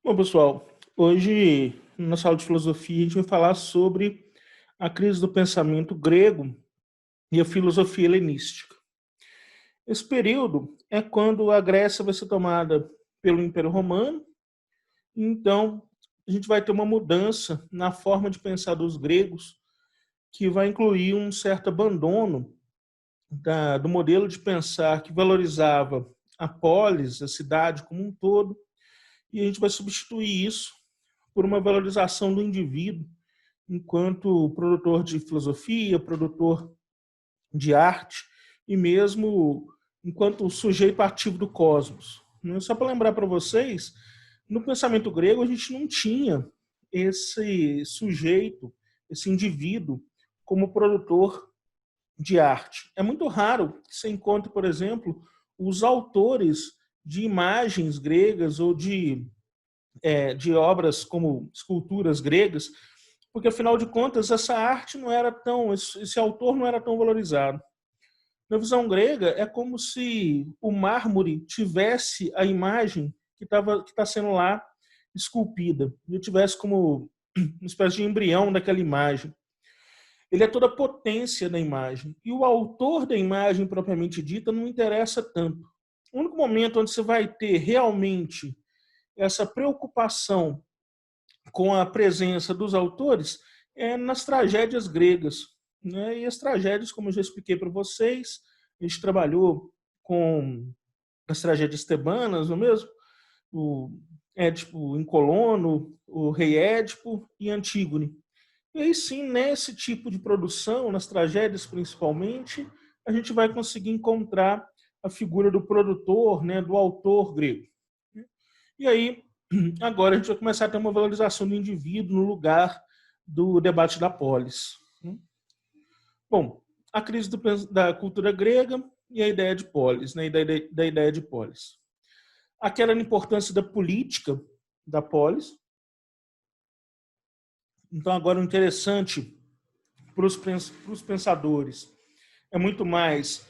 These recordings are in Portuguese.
Bom, pessoal, hoje, na nossa aula de filosofia, a gente vai falar sobre a crise do pensamento grego e a filosofia helenística. Esse período é quando a Grécia vai ser tomada pelo Império Romano, então a gente vai ter uma mudança na forma de pensar dos gregos, que vai incluir um certo abandono do modelo de pensar que valorizava a polis, a cidade como um todo, e a gente vai substituir isso por uma valorização do indivíduo enquanto produtor de filosofia, produtor de arte e mesmo enquanto sujeito ativo do cosmos. Só para lembrar para vocês, no pensamento grego a gente não tinha esse sujeito, esse indivíduo como produtor de arte. É muito raro que você encontre, por exemplo, os autores de imagens gregas ou de obras como esculturas gregas, porque afinal de contas essa arte não era tão, esse autor não era tão valorizado. Na visão grega é como se o mármore tivesse a imagem que está sendo lá esculpida, ele tivesse como uma espécie de embrião daquela imagem. Ele é toda a potência da imagem. E o autor da imagem propriamente dita não interessa tanto. O único momento onde você vai ter realmente essa preocupação com a presença dos autores nas tragédias gregas. Né? E as tragédias, como eu já expliquei para vocês, a gente trabalhou com as tragédias tebanas, não é mesmo? O Édipo em Colono, o rei Édipo e Antígone. E aí sim, nesse tipo de produção, nas tragédias principalmente, a gente vai conseguir encontrar a figura do produtor, né, do autor grego. E aí, agora a gente vai começar a ter uma valorização do indivíduo no lugar do debate da polis. Bom, a crise da cultura grega e a ideia de polis, né, da ideia de polis. Aquela importância da política da polis. Então, agora o interessante para os pensadores é muito mais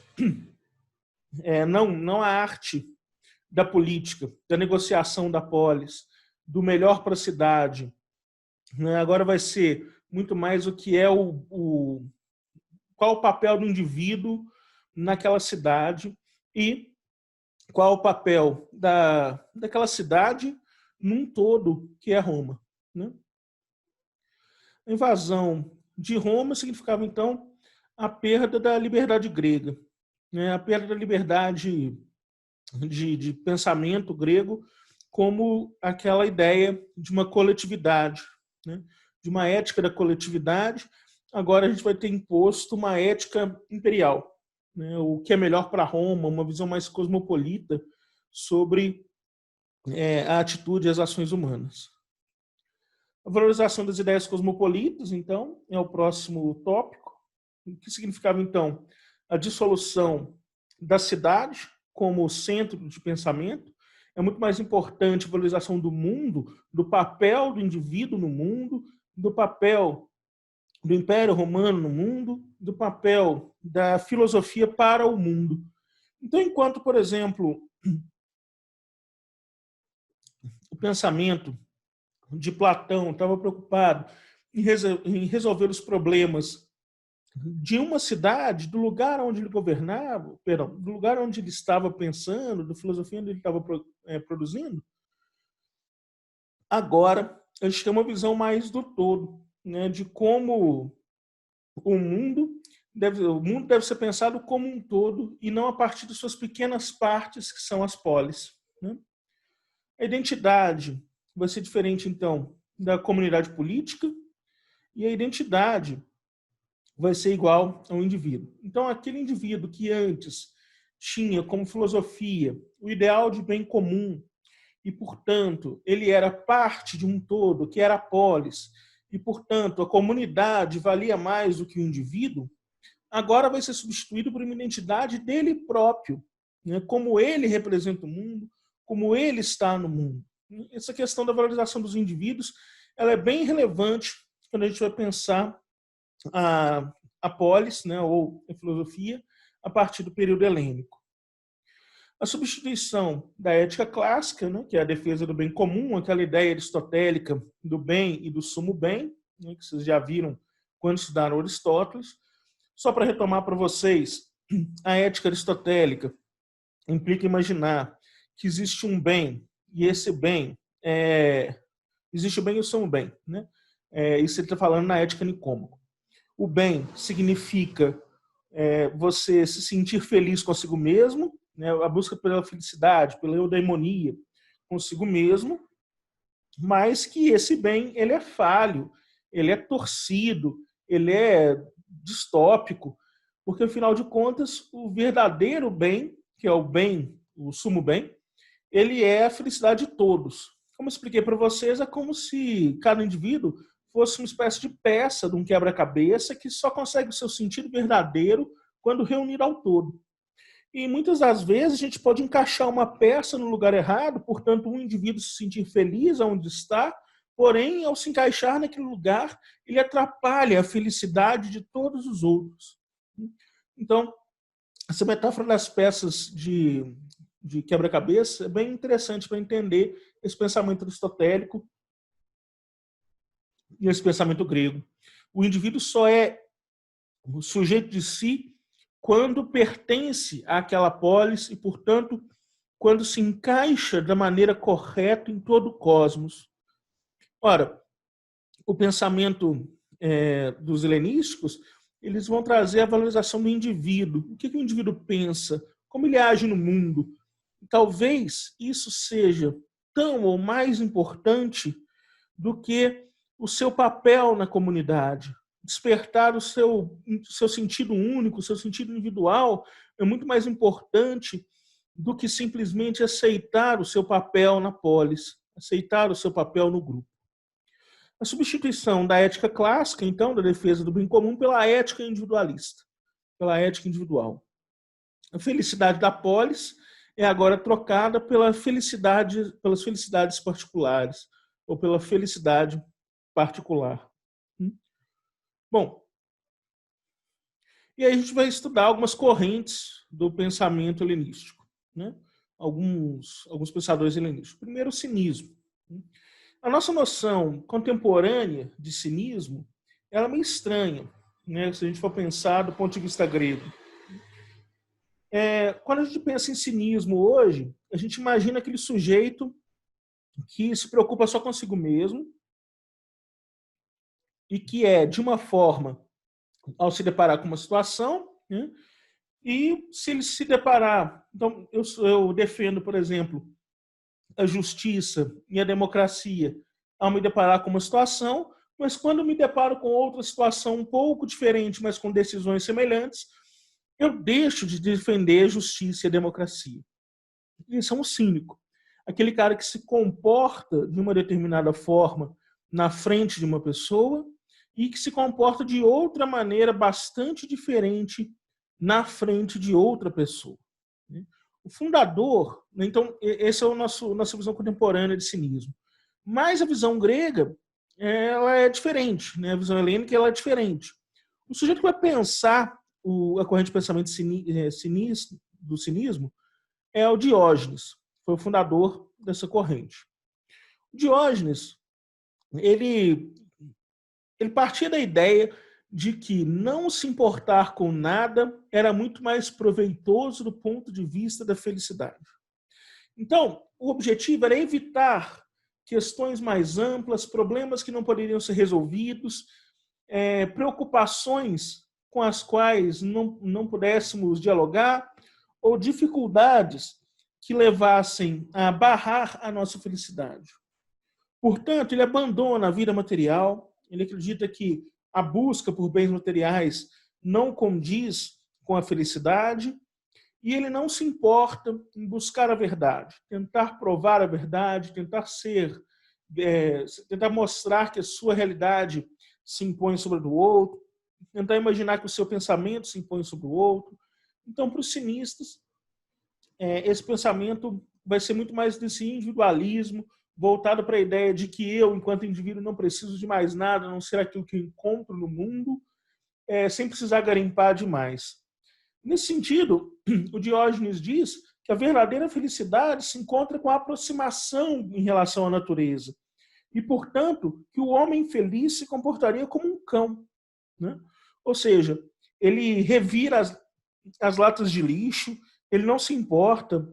não a arte da política, da negociação da polis, do melhor para a cidade. Né? Agora vai ser muito mais o que é qual o papel do indivíduo naquela cidade e qual o papel daquela cidade num todo que é Roma. Né? A invasão de Roma significava, então, a perda da liberdade grega, né? A perda da liberdade de pensamento grego como aquela ideia de uma coletividade, né? De uma ética da coletividade. Agora a gente vai ter imposto uma ética imperial, né? O que é melhor para Roma, uma visão mais cosmopolita sobre a atitude e as ações humanas. A valorização das ideias cosmopolitas, então, é o próximo tópico. O que significava, então, a dissolução da cidade como centro de pensamento. É muito mais importante a valorização do mundo, do papel do indivíduo no mundo, do papel do Império Romano no mundo, do papel da filosofia para o mundo. Então, enquanto, por exemplo, o pensamento de Platão estava preocupado em resolver os problemas de uma cidade, do lugar onde ele governava, do lugar onde ele estava pensando, da filosofia onde ele estava produzindo, agora a gente tem uma visão mais do todo, né, de como o mundo deve ser pensado como um todo e não a partir de suas pequenas partes, que são as polis. Né? A identidade vai ser diferente, então, da comunidade política, e a identidade vai ser igual ao indivíduo. Então, aquele indivíduo que antes tinha como filosofia o ideal de bem comum e, portanto, ele era parte de um todo, que era a polis, e, portanto, a comunidade valia mais do que o indivíduo, agora vai ser substituído por uma identidade dele próprio, né? Como ele representa o mundo, como ele está no mundo. Essa questão da valorização dos indivíduos, ela é bem relevante quando a gente vai pensar a polis, né, ou a filosofia, a partir do período helênico. A substituição da ética clássica, né, que é a defesa do bem comum, aquela ideia aristotélica do bem e do sumo bem, né, que vocês já viram quando estudaram Aristóteles. Só para retomar para vocês, a ética aristotélica implica imaginar que existe um bem, e esse bem existe o bem e o sumo bem. Né? Isso ele está falando na ética Nicômaco. O bem significa você se sentir feliz consigo mesmo, né? A busca pela felicidade, pela eudaimonia consigo mesmo, mas que esse bem ele é falho, ele é torcido, ele é distópico, porque, afinal de contas, o verdadeiro bem, que é o bem, o sumo bem, ele é a felicidade de todos. Como eu expliquei para vocês, é como se cada indivíduo fosse uma espécie de peça de um quebra-cabeça que só consegue o seu sentido verdadeiro quando reunir ao todo. E muitas das vezes a gente pode encaixar uma peça no lugar errado, portanto, um indivíduo se sentir feliz onde está, porém, ao se encaixar naquele lugar, ele atrapalha a felicidade de todos os outros. Então, essa metáfora das peças de quebra-cabeça é bem interessante para entender esse pensamento aristotélico e esse pensamento grego. O indivíduo só é o sujeito de si quando pertence àquela polis e, portanto, quando se encaixa da maneira correta em todo o cosmos. Ora, o pensamento dos helenísticos, eles vão trazer a valorização do indivíduo. O que o indivíduo pensa? Como ele age no mundo? Talvez isso seja tão ou mais importante do que o seu papel na comunidade. Despertar o seu sentido único, o seu sentido individual é muito mais importante do que simplesmente aceitar o seu papel na polis, aceitar o seu papel no grupo. A substituição da ética clássica, então, da defesa do bem comum, pela ética individualista, pela ética individual. A felicidade da polis é agora trocada pelas felicidades particulares, ou pela felicidade particular. Bom, e aí a gente vai estudar algumas correntes do pensamento helenístico, né? Alguns pensadores helenísticos. Primeiro, o cinismo. A nossa noção contemporânea de cinismo ela é meio estranha, né? Se a gente for pensar do ponto de vista grego. Quando a gente pensa em cinismo hoje, a gente imagina aquele sujeito que se preocupa só consigo mesmo e que de uma forma, ao se deparar com uma situação, né? E se ele se deparar... Então, eu defendo, por exemplo, a justiça e a democracia ao me deparar com uma situação, mas quando eu me deparo com outra situação um pouco diferente, mas com decisões semelhantes, eu deixo de defender a justiça e a democracia. Isso é um cínico. Aquele cara que se comporta de uma determinada forma na frente de uma pessoa e que se comporta de outra maneira bastante diferente na frente de outra pessoa. O fundador, então, essa é a nossa visão contemporânea de cinismo. Mas a visão grega, ela é diferente, né? A visão helênica ela é diferente. O sujeito que vai pensar a corrente de pensamento do cinismo é o Diógenes, foi o fundador dessa corrente. O Diógenes, ele partia da ideia de que não se importar com nada era muito mais proveitoso do ponto de vista da felicidade. Então, o objetivo era evitar questões mais amplas, problemas que não poderiam ser resolvidos, preocupações com as quais não pudéssemos dialogar, ou dificuldades que levassem a barrar a nossa felicidade. Portanto, ele abandona a vida material, ele acredita que a busca por bens materiais não condiz com a felicidade e ele não se importa em buscar a verdade, tentar provar a verdade, tentar mostrar que a sua realidade se impõe sobre a do outro, tentar imaginar que o seu pensamento se impõe sobre o outro. Então, para os cinistas, esse pensamento vai ser muito mais desse individualismo, voltado para a ideia de que eu, enquanto indivíduo, não preciso de mais nada, a não ser aquilo que eu encontro no mundo, sem precisar garimpar demais. Nesse sentido, o Diógenes diz que a verdadeira felicidade se encontra com a aproximação em relação à natureza. E, portanto, que o homem feliz se comportaria como um cão, né? Ou seja, ele revira as latas de lixo, ele não se importa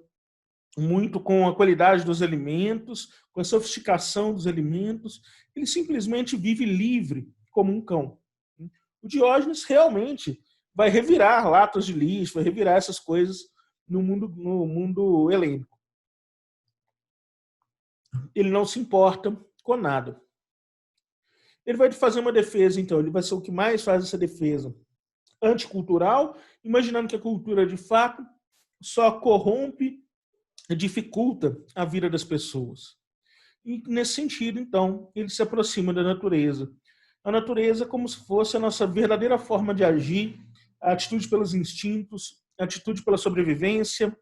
muito com a qualidade dos alimentos, com a sofisticação dos alimentos, ele simplesmente vive livre, como um cão. O Diógenes realmente vai revirar latas de lixo, vai revirar essas coisas no mundo helênico. Ele não se importa com nada. Ele vai fazer uma defesa, então, ele vai ser o que mais faz essa defesa anticultural, imaginando que a cultura, de fato, só corrompe e dificulta a vida das pessoas. E, nesse sentido, então, ele se aproxima da natureza. A natureza como se fosse a nossa verdadeira forma de agir, a atitude pelos instintos, a atitude pela sobrevivência,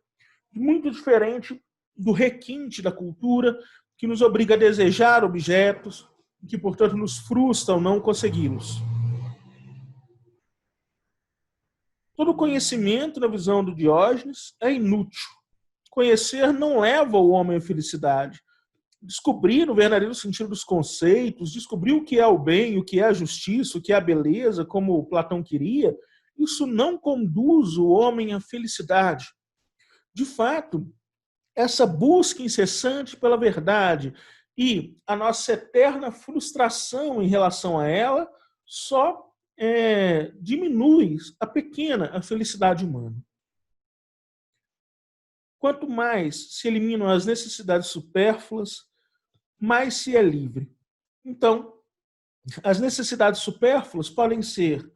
muito diferente do requinte da cultura, que nos obriga a desejar objetos, que, portanto, nos frustram não consegui-los. Todo conhecimento, na visão do Diógenes, é inútil. Conhecer não leva o homem à felicidade. Descobrir o verdadeiro sentido dos conceitos, descobrir o que é o bem, o que é a justiça, o que é a beleza, como Platão queria, isso não conduz o homem à felicidade. De fato, essa busca incessante pela verdade e a nossa eterna frustração em relação a ela só diminui a felicidade humana. Quanto mais se eliminam as necessidades supérfluas, mais se é livre. Então, as necessidades supérfluas podem ser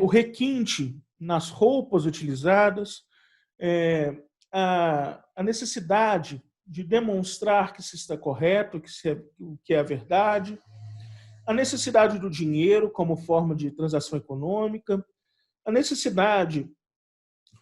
o requinte nas roupas utilizadas, a necessidade de demonstrar que se está correto, que é a verdade, a necessidade do dinheiro como forma de transação econômica, a necessidade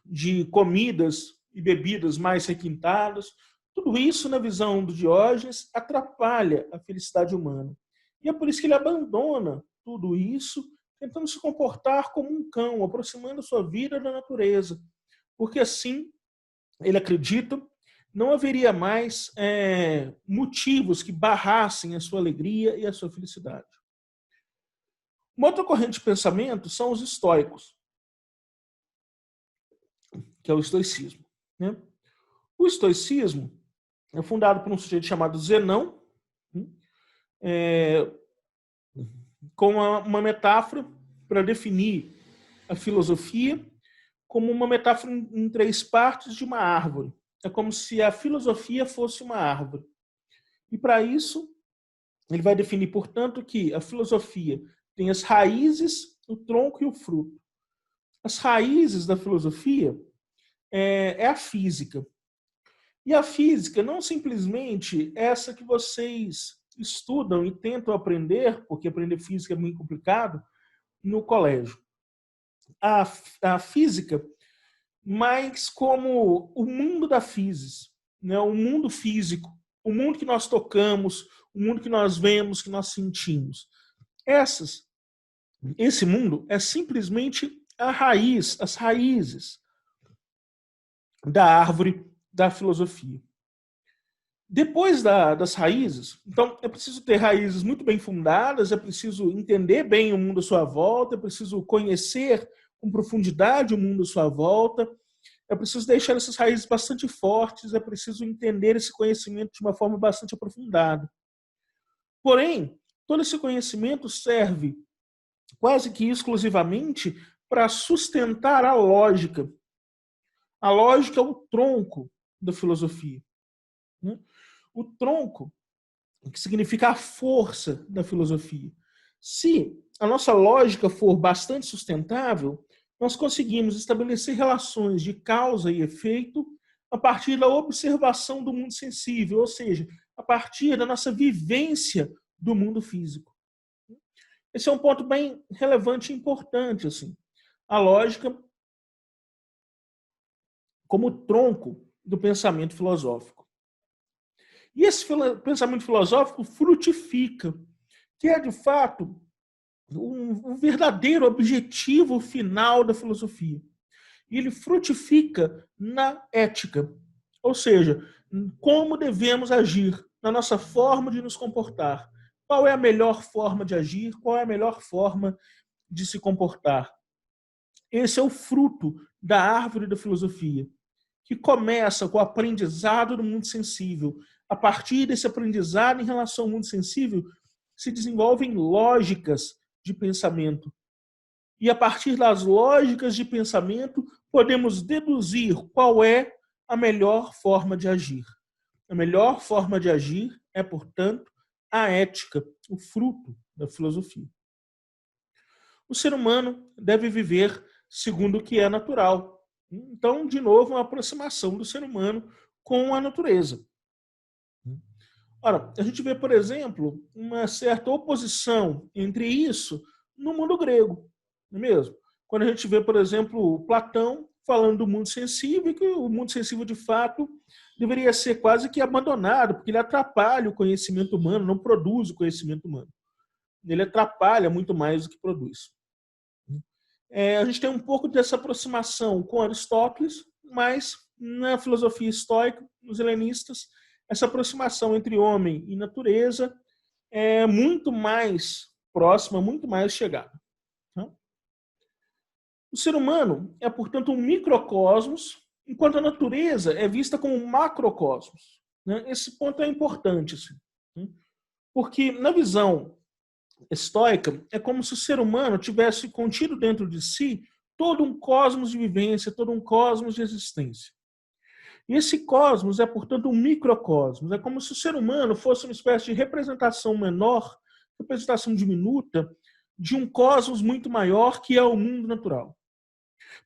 de comidas e bebidas mais requintadas. Tudo isso, na visão do Diógenes, atrapalha a felicidade humana. E é por isso que ele abandona tudo isso, tentando se comportar como um cão, aproximando sua vida da natureza. Porque assim, ele acredita, não haveria mais motivos que barrassem a sua alegria e a sua felicidade. Uma outra corrente de pensamento são os estoicos, que é o estoicismo, né? O estoicismo é fundado por um sujeito chamado Zenão, com uma metáfora para definir a filosofia como uma metáfora em 3 partes de uma árvore. É como se a filosofia fosse uma árvore. E para isso, ele vai definir, portanto, que a filosofia tem as raízes, o tronco e o fruto. As raízes da filosofia é a física. E a física não simplesmente essa que vocês estudam e tentam aprender, porque aprender física é muito complicado, no colégio. A física, mas como o mundo da física, né? O mundo físico, o mundo que nós tocamos, o mundo que nós vemos, que nós sentimos. Esse mundo é simplesmente as raízes da árvore da filosofia. Depois das raízes, então é preciso ter raízes muito bem fundadas, é preciso entender bem o mundo à sua volta, é preciso conhecer com profundidade o mundo à sua volta, é preciso deixar essas raízes bastante fortes, é preciso entender esse conhecimento de uma forma bastante aprofundada. Porém, todo esse conhecimento serve quase que exclusivamente para sustentar a lógica. A lógica é o tronco da filosofia. O tronco, que significa a força da filosofia. Se a nossa lógica for bastante sustentável, nós conseguimos estabelecer relações de causa e efeito a partir da observação do mundo sensível, ou seja, a partir da nossa vivência do mundo físico. Esse é um ponto bem relevante e importante, assim. A lógica como tronco do pensamento filosófico. E esse pensamento filosófico frutifica, que é, de fato, um verdadeiro objetivo final da filosofia. e ele frutifica na ética, ou seja, como devemos agir, na nossa forma de nos comportar. Qual é a melhor forma de agir? Qual é a melhor forma de se comportar? Esse é o fruto da árvore da filosofia, que começa com o aprendizado do mundo sensível. A partir desse aprendizado em relação ao mundo sensível, se desenvolvem lógicas de pensamento. E a partir das lógicas de pensamento, podemos deduzir qual é a melhor forma de agir. A melhor forma de agir é, portanto, a ética, o fruto da filosofia. O ser humano deve viver segundo o que é natural. Então, de novo, uma aproximação do ser humano com a natureza. Ora, a gente vê, por exemplo, uma certa oposição entre isso no mundo grego, não é mesmo? Quando a gente vê, por exemplo, Platão falando do mundo sensível, que o mundo sensível, de fato, deveria ser quase que abandonado, porque ele atrapalha o conhecimento humano, não produz o conhecimento humano. Ele atrapalha muito mais do que produz. A gente tem um pouco dessa aproximação com Aristóteles, mas na filosofia estoica, nos helenistas, essa aproximação entre homem e natureza é muito mais próxima, muito mais chegada. O ser humano é, portanto, um microcosmos, enquanto a natureza é vista como um macrocosmos. Esse ponto é importante, assim, porque na visão estoica é como se o ser humano tivesse contido dentro de si todo um cosmos de vivência, todo um cosmos de existência. E esse cosmos é, portanto, um microcosmos. É como se o ser humano fosse uma espécie de representação menor, representação diminuta, de um cosmos muito maior que é o mundo natural.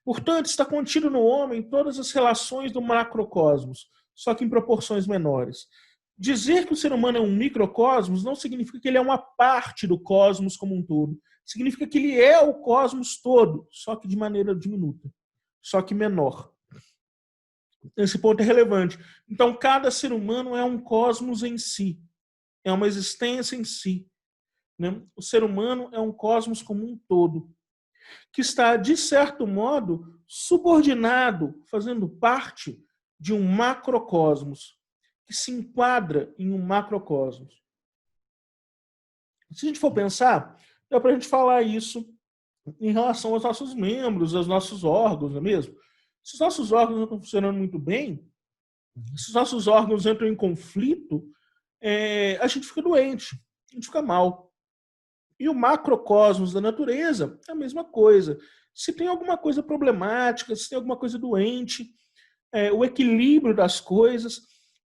Portanto, está contido no homem todas as relações do macrocosmos, só que em proporções menores. Dizer que o ser humano é um microcosmos não significa que ele é uma parte do cosmos como um todo. Significa que ele é o cosmos todo, só que de maneira diminuta, só que menor. Esse ponto é relevante. Então, cada ser humano é um cosmos em si, é uma existência em si. O ser humano é um cosmos como um todo, que está, de certo modo, subordinado, fazendo parte de um macrocosmos, que se enquadra em um macrocosmos. Se a gente for pensar, dá para a gente falar isso em relação aos nossos membros, aos nossos órgãos, não é mesmo? Se os nossos órgãos não estão funcionando muito bem, se os nossos órgãos entram em conflito, a gente fica doente, a gente fica mal. E o macrocosmos da natureza é a mesma coisa. Se tem alguma coisa problemática, se tem alguma coisa doente, o equilíbrio das coisas,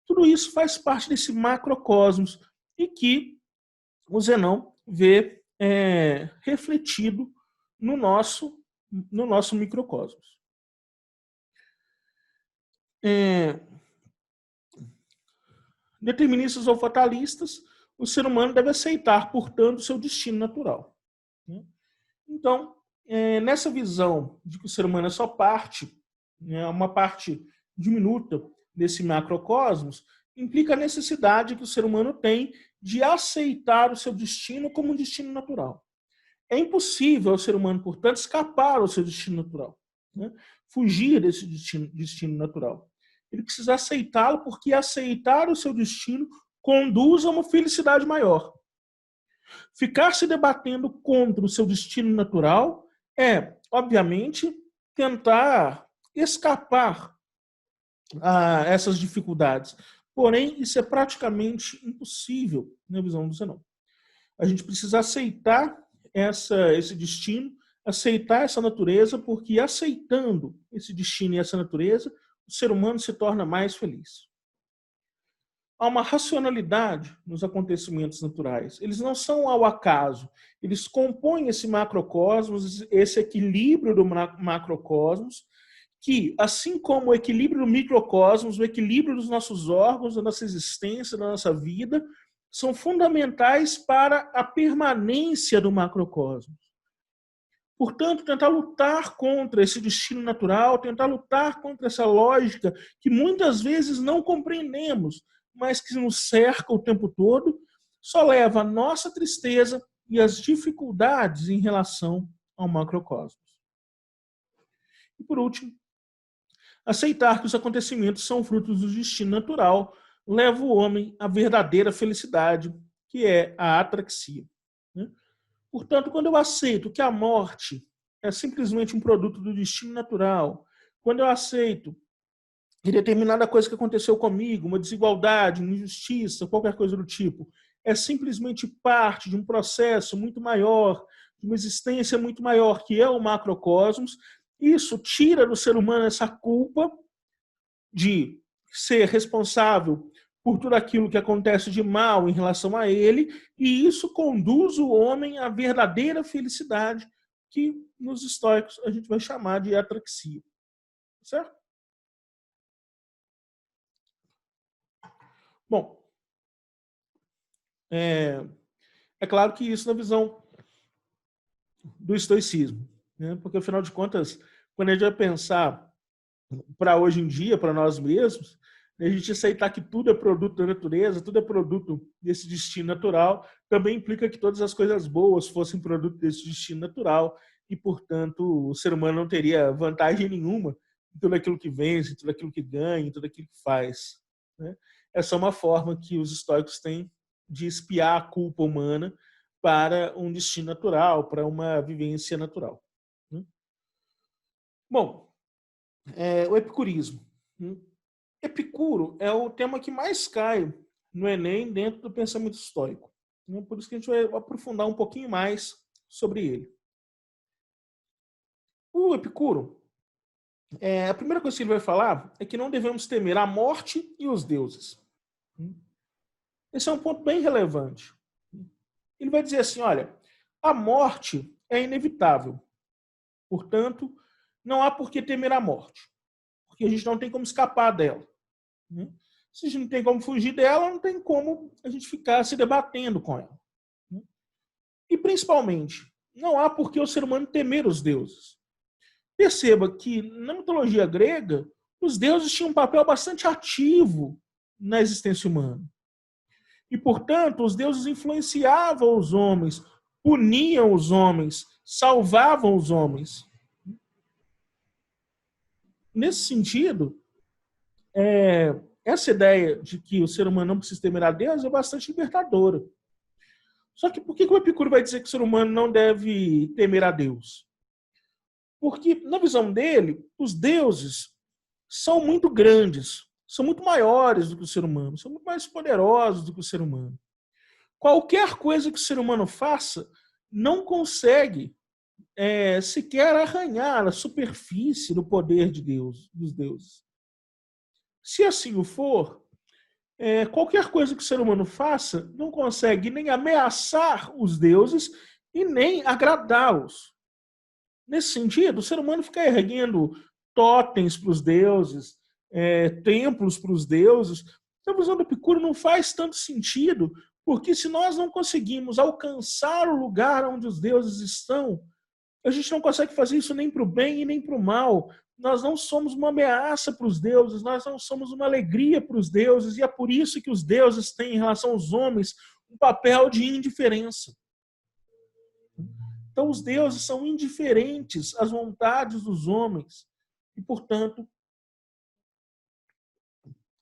tudo isso faz parte desse macrocosmos e que o Zenão vê refletido no nosso microcosmos. Deterministas ou fatalistas, o ser humano deve aceitar, portanto, o seu destino natural. Então, nessa visão de que o ser humano é só parte, uma parte diminuta desse macrocosmos, implica a necessidade que o ser humano tem de aceitar o seu destino como um destino natural. É impossível ao ser humano, portanto, escapar ao seu destino natural, fugir desse destino natural. Ele precisa aceitá-lo, porque aceitar o seu destino conduz a uma felicidade maior. Ficar se debatendo contra o seu destino natural é, obviamente, tentar escapar a essas dificuldades. Porém, isso é praticamente impossível na visão do Zenão. A gente precisa aceitar esse destino, aceitar essa natureza, porque aceitando esse destino e essa natureza, o ser humano se torna mais feliz. Há uma racionalidade nos acontecimentos naturais. Eles não são ao acaso. Eles compõem esse macrocosmos, esse equilíbrio do macrocosmos, que, assim como o equilíbrio do microcosmos, o equilíbrio dos nossos órgãos, da nossa existência, da nossa vida, são fundamentais para a permanência do macrocosmos. Portanto, tentar lutar contra esse destino natural, tentar lutar contra essa lógica que muitas vezes não compreendemos, mas que nos cerca o tempo todo, só leva a nossa tristeza e as dificuldades em relação ao macrocosmos. E por último, Aceitar que os acontecimentos são frutos do destino natural leva o homem à verdadeira felicidade, que é a atraxia. Né? Portanto, quando eu aceito que a morte é simplesmente um produto do destino natural, quando eu aceito que determinada coisa que aconteceu comigo, uma desigualdade, uma injustiça, qualquer coisa do tipo, é simplesmente parte de um processo muito maior, de uma existência muito maior, que é o macrocosmos, isso tira do ser humano essa culpa de ser responsável por tudo aquilo que acontece de mal em relação a ele, e isso conduz o homem à verdadeira felicidade, que nos estoicos a gente vai chamar de atraxia. Certo? Bom, é claro que isso na visão do estoicismo, né? Porque afinal de contas, quando a gente vai pensar para hoje em dia, para nós mesmos, a gente aceitar que tudo é produto da natureza, tudo é produto desse destino natural, também implica que todas as coisas boas fossem produto desse destino natural e, portanto, o ser humano não teria vantagem nenhuma em tudo aquilo que vence, em tudo aquilo que ganha, em tudo aquilo que faz. Né? Essa é uma forma que os estoicos têm de espiar a culpa humana para um destino natural, para uma vivência natural. Né? Bom, o epicurismo. Né? Epicuro é o tema que mais cai no Enem dentro do pensamento estoico. Por isso que a gente vai aprofundar um pouquinho mais sobre ele. O Epicuro, a primeira coisa que ele vai falar é que não devemos temer a morte e os deuses. Esse é um ponto bem relevante. Ele vai dizer assim, olha, a morte é inevitável. Portanto, não há por que temer a morte. Porque a gente não tem como escapar dela. Se a gente não tem como fugir dela, não tem como a gente ficar se debatendo com ela. E, principalmente, não há por que o ser humano temer os deuses. Perceba que, na mitologia grega, os deuses tinham um papel bastante ativo na existência humana. E, portanto, os deuses influenciavam os homens, puniam os homens, salvavam os homens. Nesse sentido, essa ideia de que o ser humano não precisa temer a Deus é bastante libertadora. Só que por que o Epicuro vai dizer que o ser humano não deve temer a Deus? Porque, na visão dele, os deuses são muito grandes, são muito maiores do que o ser humano, são muito mais poderosos do que o ser humano. Qualquer coisa que o ser humano faça não consegue sequer arranhar a superfície do poder de Deus, dos deuses. Se assim o for, qualquer coisa que o ser humano faça não consegue nem ameaçar os deuses e nem agradá-los. Nesse sentido, o ser humano fica erguendo totens para os deuses, templos para os deuses. A visão do Epicuro não faz tanto sentido, porque se nós não conseguimos alcançar o lugar onde os deuses estão, a gente não consegue fazer isso nem para o bem e nem para o mal. Nós não somos uma ameaça para os deuses, nós não somos uma alegria para os deuses, e é por isso que os deuses têm, em relação aos homens, um papel de indiferença. Então, os deuses são indiferentes às vontades dos homens e, portanto,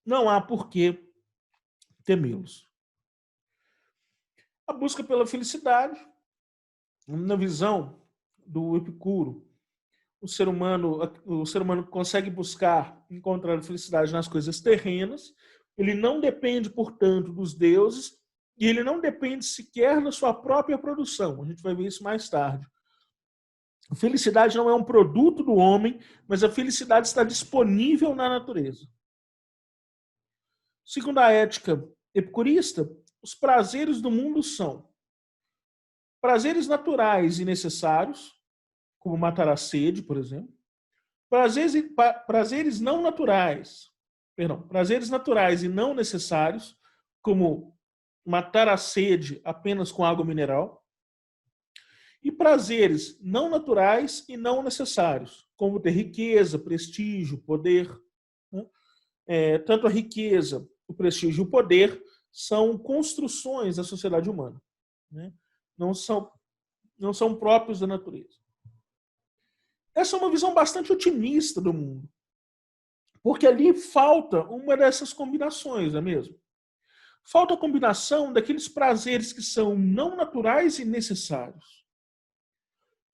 não há por que temê-los. A busca pela felicidade, na visão do Epicuro, o ser humano consegue buscar, encontrar a felicidade nas coisas terrenas, ele não depende, portanto, dos deuses, e ele não depende sequer da sua própria produção. A gente vai ver isso mais tarde. A felicidade não é um produto do homem, mas a felicidade está disponível na natureza. Segundo a ética epicurista, os prazeres do mundo são prazeres naturais e necessários, como matar a sede, por exemplo. Prazeres não naturais, prazeres naturais e não necessários, como matar a sede apenas com água mineral. E prazeres não naturais e não necessários, como ter riqueza, prestígio, poder. Tanto a riqueza, o prestígio e o poder são construções da sociedade humana. Não são próprios da natureza. Essa é uma visão bastante otimista do mundo. Porque ali falta uma dessas combinações, não é mesmo? Falta a combinação daqueles prazeres que são não naturais e necessários.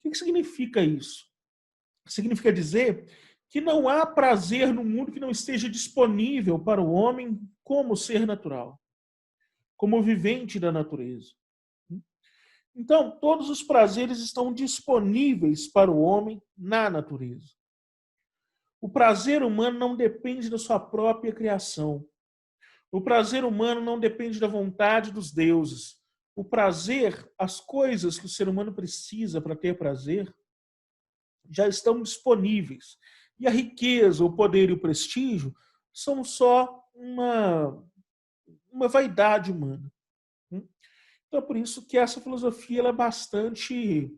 O que significa isso? Significa dizer que não há prazer no mundo que não esteja disponível para o homem como ser natural, como vivente da natureza. Então, todos os prazeres estão disponíveis para o homem na natureza. O prazer humano não depende da sua própria criação. O prazer humano não depende da vontade dos deuses. O prazer, as coisas que o ser humano precisa para ter prazer, já estão disponíveis. E a riqueza, o poder e o prestígio são só uma vaidade humana. Então é por isso que essa filosofia ela é bastante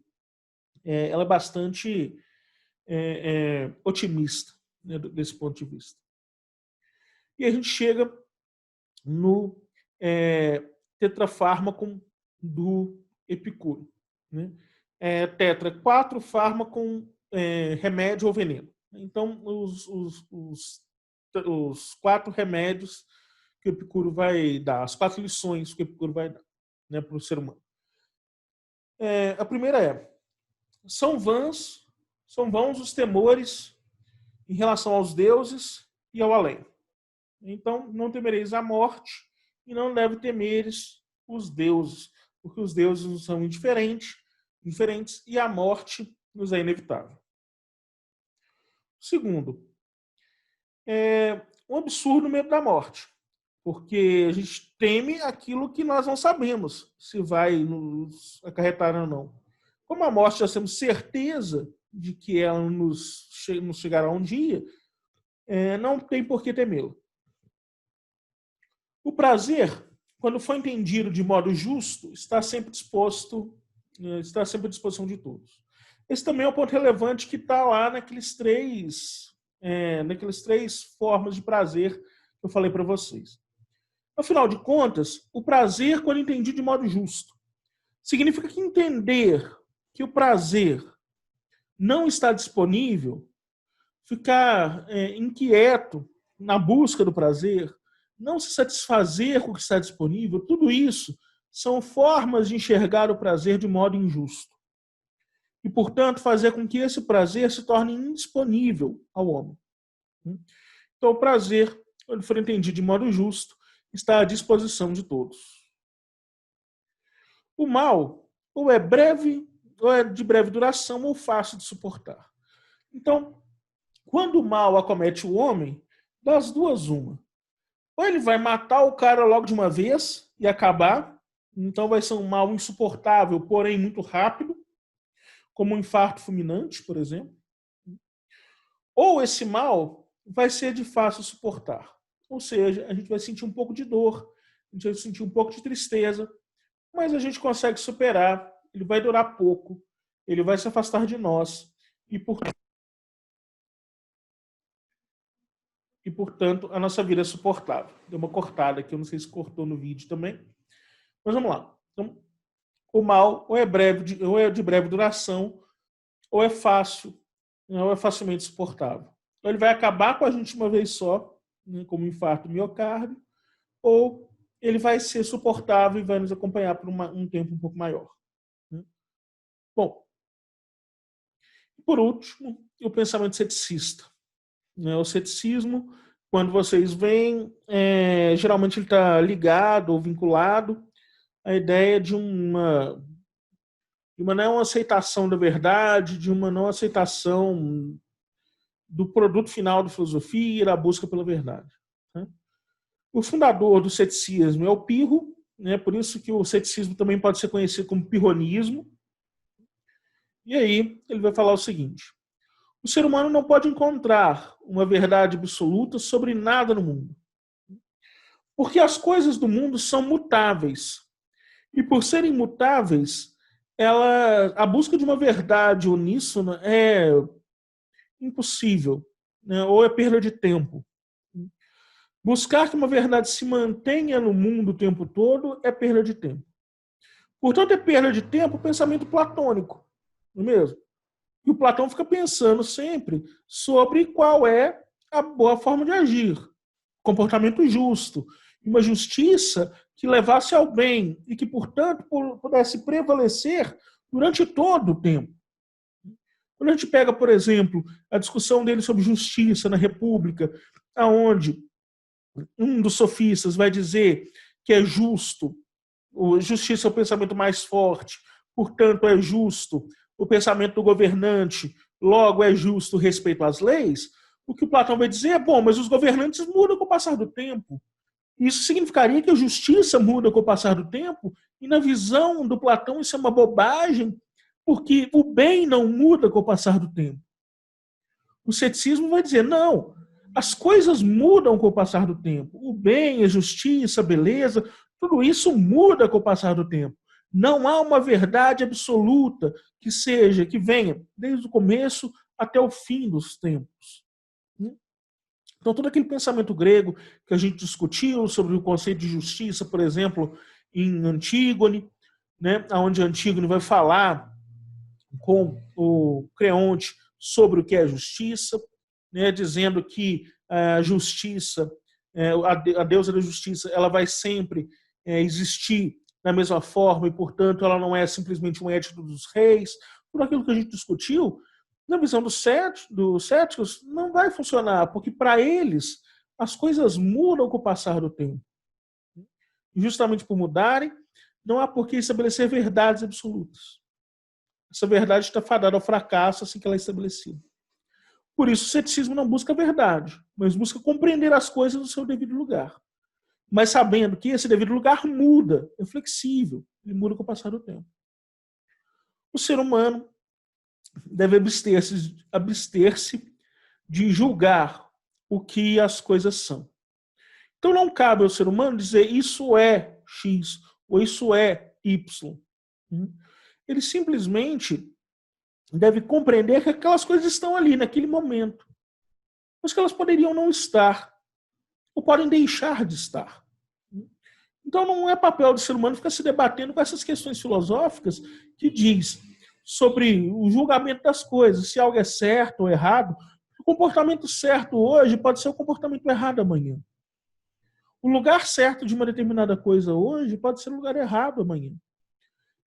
otimista, né, desse ponto de vista. E a gente chega no tetrafármaco do Epicuro. Né? Tetra, 4 fármacos, remédio ou veneno. Então, os 4 remédios que o Epicuro vai dar, as 4 lições que o Epicuro vai dar, né, para o ser humano. A primeira são vãos os temores em relação aos deuses e ao além. Então, não temereis a morte e não deve temeres os deuses, porque os deuses nos são indiferentes e a morte nos é inevitável. Segundo, um absurdo medo da morte, porque a gente teme aquilo que nós não sabemos se vai nos acarretar ou não. Como a morte já temos certeza de que ela nos chegará um dia, não tem por que temê-la. O prazer, quando for entendido de modo justo, está sempre à disposição de todos. Esse também é um ponto relevante que está lá naqueles três formas de prazer que eu falei para vocês. Afinal de contas, o prazer, quando entendido de modo justo, significa que entender que o prazer não está disponível, ficar inquieto na busca do prazer, não se satisfazer com o que está disponível, tudo isso são formas de enxergar o prazer de modo injusto. E, portanto, fazer com que esse prazer se torne indisponível ao homem. Então, o prazer, quando for entendido de modo justo, está à disposição de todos. O mal, ou é de breve duração, ou fácil de suportar. Então, quando o mal acomete o homem, das duas uma. Ou ele vai matar o cara logo de uma vez e acabar, então vai ser um mal insuportável, porém muito rápido, como um infarto fulminante, por exemplo. Ou esse mal vai ser de fácil suportar. Ou seja, a gente vai sentir um pouco de dor, a gente vai sentir um pouco de tristeza, mas a gente consegue superar, ele vai durar pouco, ele vai se afastar de nós e portanto, a nossa vida é suportável. Deu uma cortada aqui, eu não sei se cortou no vídeo também. Mas vamos lá. Então, o mal ou é de breve duração, ou é fácil, ou é facilmente suportável. Então, ele vai acabar com a gente uma vez só, né, como um infarto miocárdio, ou ele vai ser suportável e vai nos acompanhar por um tempo um pouco maior. Né? Bom, por último, o pensamento ceticista. O ceticismo, quando vocês veem, geralmente ele está ligado ou vinculado à ideia de uma não aceitação da verdade, de uma não aceitação do produto final da filosofia e da busca pela verdade. Né? O fundador do ceticismo é o Pirro, né? Por isso que o ceticismo também pode ser conhecido como pirronismo. E aí ele vai falar o seguinte: o ser humano não pode encontrar uma verdade absoluta sobre nada no mundo. Porque as coisas do mundo são mutáveis. E por serem mutáveis, a busca de uma verdade uníssona é impossível, né? Ou é perda de tempo. Buscar que uma verdade se mantenha no mundo o tempo todo é perda de tempo. Portanto, é perda de tempo o pensamento platônico, não é mesmo? E o Platão fica pensando sempre sobre qual é a boa forma de agir, comportamento justo, uma justiça que levasse ao bem e que, portanto, pudesse prevalecer durante todo o tempo. Quando a gente pega, por exemplo, a discussão dele sobre justiça na República, aonde um dos sofistas vai dizer que é justo, justiça é o pensamento mais forte, portanto é justo o pensamento do governante, logo é justo o respeito às leis, o que o Platão vai dizer é, bom, mas os governantes mudam com o passar do tempo. Isso significaria que a justiça muda com o passar do tempo, e na visão do Platão isso é uma bobagem, porque o bem não muda com o passar do tempo. O ceticismo vai dizer, não, as coisas mudam com o passar do tempo. O bem, a justiça, a beleza, tudo isso muda com o passar do tempo. Não há uma verdade absoluta que seja, que venha desde o começo até o fim dos tempos. Então, todo aquele pensamento grego que a gente discutiu sobre o conceito de justiça, por exemplo, em Antígone, né, onde Antígone vai falar com o Creonte sobre o que é justiça, né, dizendo que a justiça, a deusa da justiça, ela vai sempre existir da mesma forma e, portanto, ela não é simplesmente um édito dos reis. Tudo aquilo que a gente discutiu, na visão dos céticos, não vai funcionar, porque para eles as coisas mudam com o passar do tempo. E justamente por mudarem, não há por que estabelecer verdades absolutas. Essa verdade está fadada ao fracasso assim que ela é estabelecida. Por isso, o ceticismo não busca a verdade, mas busca compreender as coisas no seu devido lugar. Mas sabendo que esse devido lugar muda, é flexível, ele muda com o passar do tempo. O ser humano deve abster-se de julgar o que as coisas são. Então não cabe ao ser humano dizer isso é X ou isso é Y. Ele simplesmente deve compreender que aquelas coisas estão ali naquele momento, mas que elas poderiam não estar, ou podem deixar de estar. Então não é papel do ser humano ficar se debatendo com essas questões filosóficas que diz sobre o julgamento das coisas, se algo é certo ou errado. O comportamento certo hoje pode ser o comportamento errado amanhã. O lugar certo de uma determinada coisa hoje pode ser o lugar errado amanhã.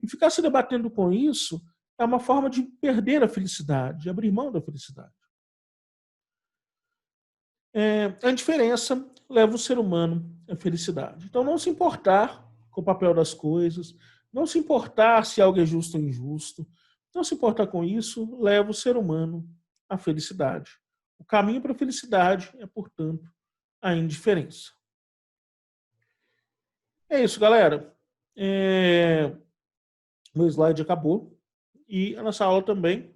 E ficar se debatendo com isso é uma forma de perder a felicidade, de abrir mão da felicidade. A indiferença leva o ser humano à felicidade. Então, não se importar com o papel das coisas, não se importar se algo é justo ou injusto, não se importar com isso, leva o ser humano à felicidade. O caminho para a felicidade é, portanto, a indiferença. É isso, galera. Meu slide acabou. E a nossa aula também.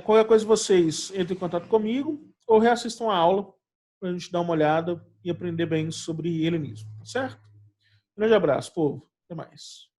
Qualquer coisa, vocês entrem em contato comigo ou reassistam a aula para a gente dar uma olhada e aprender bem sobre helenismo, tá certo? Grande abraço, povo. Até mais.